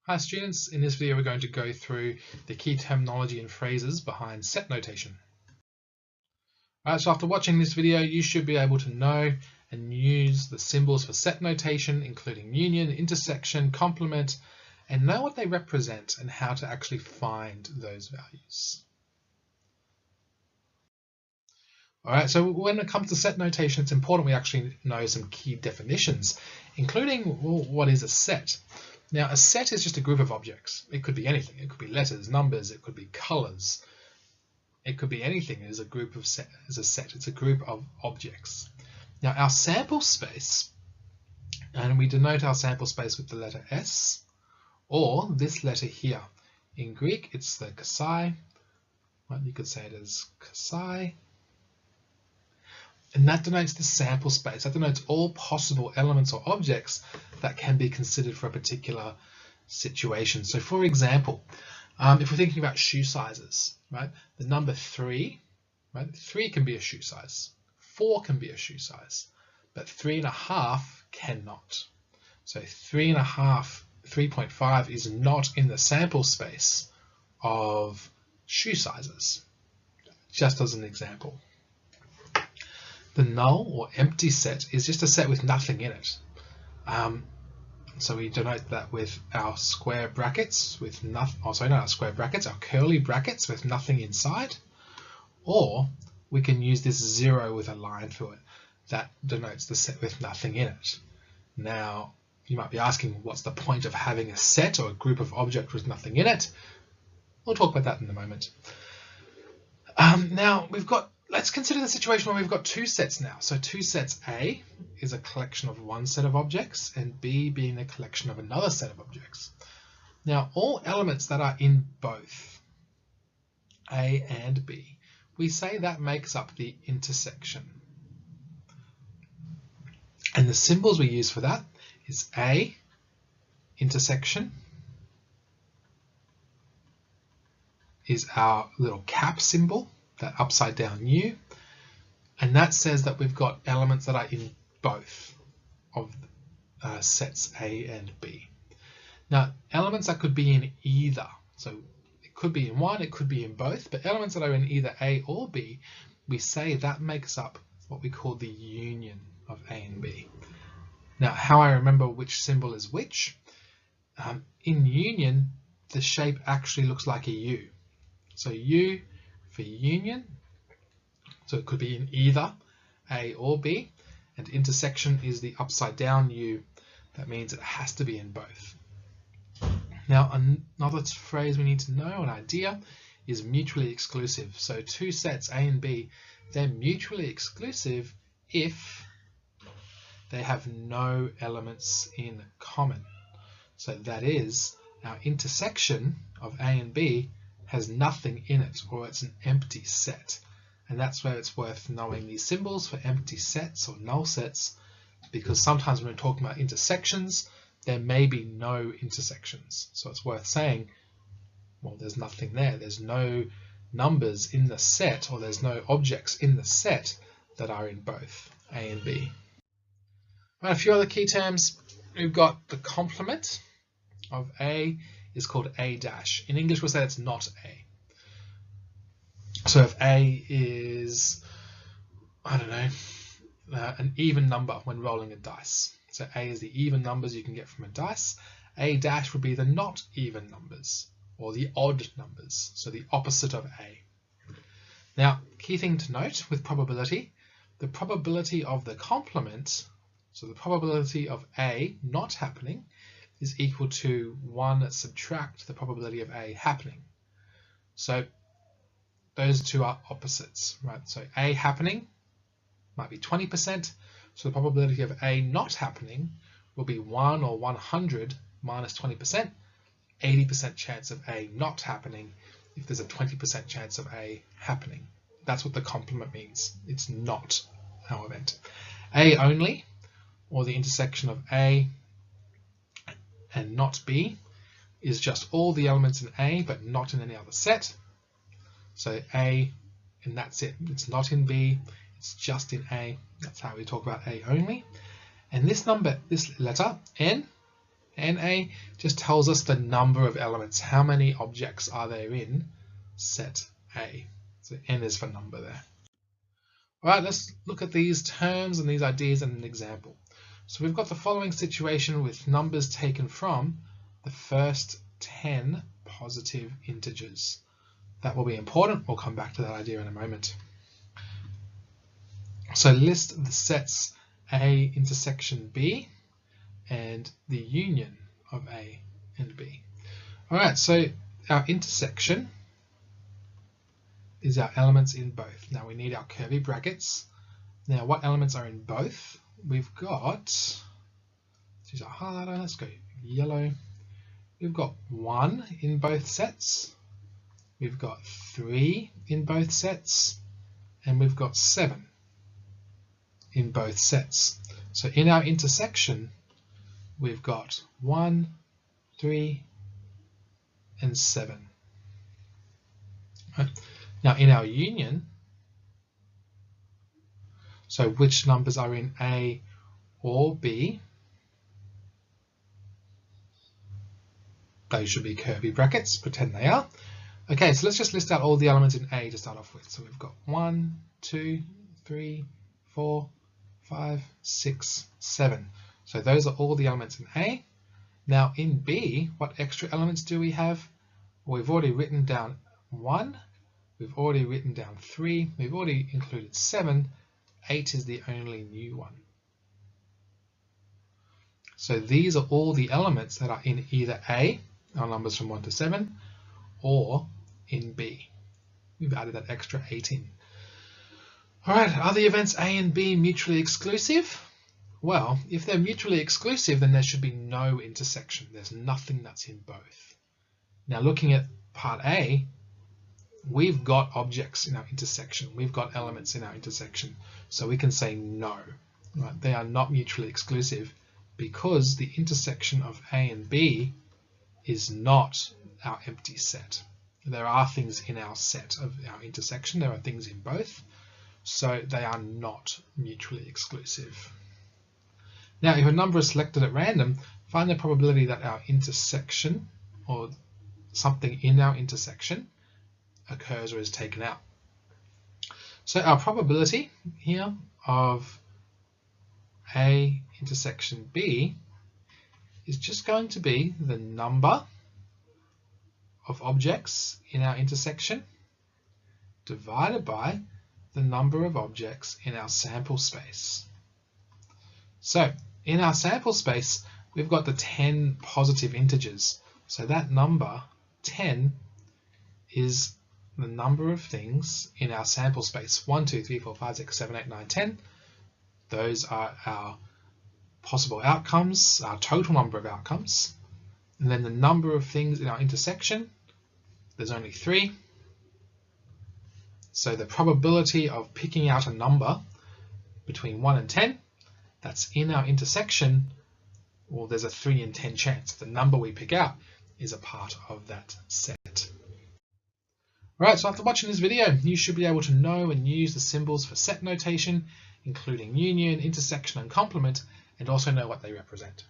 Hi students, in this video we're going to go through the key terminology and phrases behind set notation. Alright, so after watching this video you should be able to know and use the symbols for set notation, including union, intersection, complement, and know what they represent and how to actually find those values. Alright, so when it comes to set notation, it's important we actually know some key definitions, including what is a set. Now, a set is just a group of objects. It could be anything. It could be letters, numbers, it could be colors. It could be anything as a group of set. It's a group of objects. Now, our sample space, and we denote our sample space with the letter S, or this letter here. In Greek, it's the kasai. Well, you could say it as kasai. And that denotes the sample space. That denotes all possible elements or objects that can be considered for a particular situation. So for example, if we're thinking about shoe sizes, right? The number 3, right? 3 can be a shoe size. 4 can be a shoe size, but 3.5 cannot. So 3.5, 3.5 is not in the sample space of shoe sizes, just as an example. The null or empty set is just a set with nothing in it. So we denote that with our square brackets with nothing, not our square brackets, our curly brackets with nothing inside. Or we can use this 0 with a line through it. That denotes the set with nothing in it. Now, you might be asking, what's the point of having a set or a group of objects with nothing in it? We'll talk about that in a moment. Now, let's consider the situation where we've got two sets now. So two sets, A is a collection of one set of objects and B being a collection of another set of objects. Now, all elements that are in both A and B, we say that makes up the intersection. And the symbols we use for that is A, intersection, is our little cap symbol, that upside down U, and that says that we've got elements that are in both of sets A and B. Now, elements that could be in either, so it could be in one, it could be in both, but elements that are in either A or B, we say that makes up what we call the union of A and B. Now, how I remember which symbol is which, in union, the shape actually looks like a U. So U for union, so it could be in either A or B, and intersection is the upside down U. That means it has to be in both. Now, another phrase we need to know, an idea, is mutually exclusive. So two sets A and B, they're mutually exclusive if they have no elements in common. So that is, our intersection of A and B has nothing in it, or it's an empty set. And that's where it's worth knowing these symbols for empty sets or null sets, because sometimes when we're talking about intersections, there may be no intersections. So it's worth saying, well, there's nothing there. There's no numbers in the set, or there's no objects in the set that are in both A and B. Right, a few other key terms. We've got the complement of A is called A dash. In English, we'll say it's not A. So if A is, I don't know, an even number when rolling a dice. So A is the even numbers you can get from a dice. A dash would be the not even numbers, or the odd numbers, so the opposite of A. Now, key thing to note with probability, the probability of the complement, so the probability of A not happening, is equal to 1 subtract the probability of A happening. So those two are opposites, right? So A happening might be 20%, so the probability of A not happening will be 1 or 100 minus 20%, 80% chance of A not happening if there's a 20% chance of A happening. That's what the complement means. It's not our event. A only, or the intersection of A and not B, is just all the elements in A but not in any other set. So A, and that's it. It's not in B, it's just in A. That's how we talk about A only. And this number, this letter, N NA just tells us the number of elements. How many objects are there in set A? So N is for number there. All right, let's look at these terms and these ideas in an example. So we've got the following situation with numbers taken from the first 10 positive integers. That will be important. We'll come back to that idea in a moment. So list the sets A intersection B and the union of A and B. All right, so our intersection is our elements in both. Now we need our curly brackets. Now what elements are in both? We've got, let's use our highlighter, let's go yellow. We've got 1 in both sets. We've got 3 in both sets. And we've got 7 in both sets. So in our intersection, we've got 1, 3, and 7. Right. Now in our union, so which numbers are in A or B? Those should be curvy brackets, pretend they are. Okay, so let's just list out all the elements in A to start off with. So we've got 1, 2, 3, 4, 5, 6, 7. So those are all the elements in A. Now in B, what extra elements do we have? Well, we've already written down 1, we've already written down 3, we've already included 7, 8 is the only new one. So these are all the elements that are in either A, our numbers from 1 to 7, or in B. We've added that extra 8 in. All right, are the events A and B mutually exclusive? Well, if they're mutually exclusive, then there should be no intersection. There's nothing that's in both. Now looking at part A, we've got objects in our intersection. We've got elements in our intersection. So we can say no. Right? They are not mutually exclusive because the intersection of A and B is not our empty set. There are things in our set of our intersection. There are things in both. So they are not mutually exclusive. Now, if a number is selected at random, find the probability that our intersection or something in our intersection occurs or is taken out. So our probability here of A intersection B is just going to be the number of objects in our intersection divided by the number of objects in our sample space. So in our sample space, we've got the 10 positive integers. So that number, 10, is the number of things in our sample space. 1, 2, 3, 4, 5, 6, 7, 8, 9, 10. Those are our possible outcomes, our total number of outcomes. And then the number of things in our intersection, there's only 3. So the probability of picking out a number between 1 and 10 that's in our intersection, well, there's a 3 in 10 chance. The number we pick out is a part of that set. Alright, so after watching this video, you should be able to know and use the symbols for set notation, including union, intersection, and complement, and also know what they represent.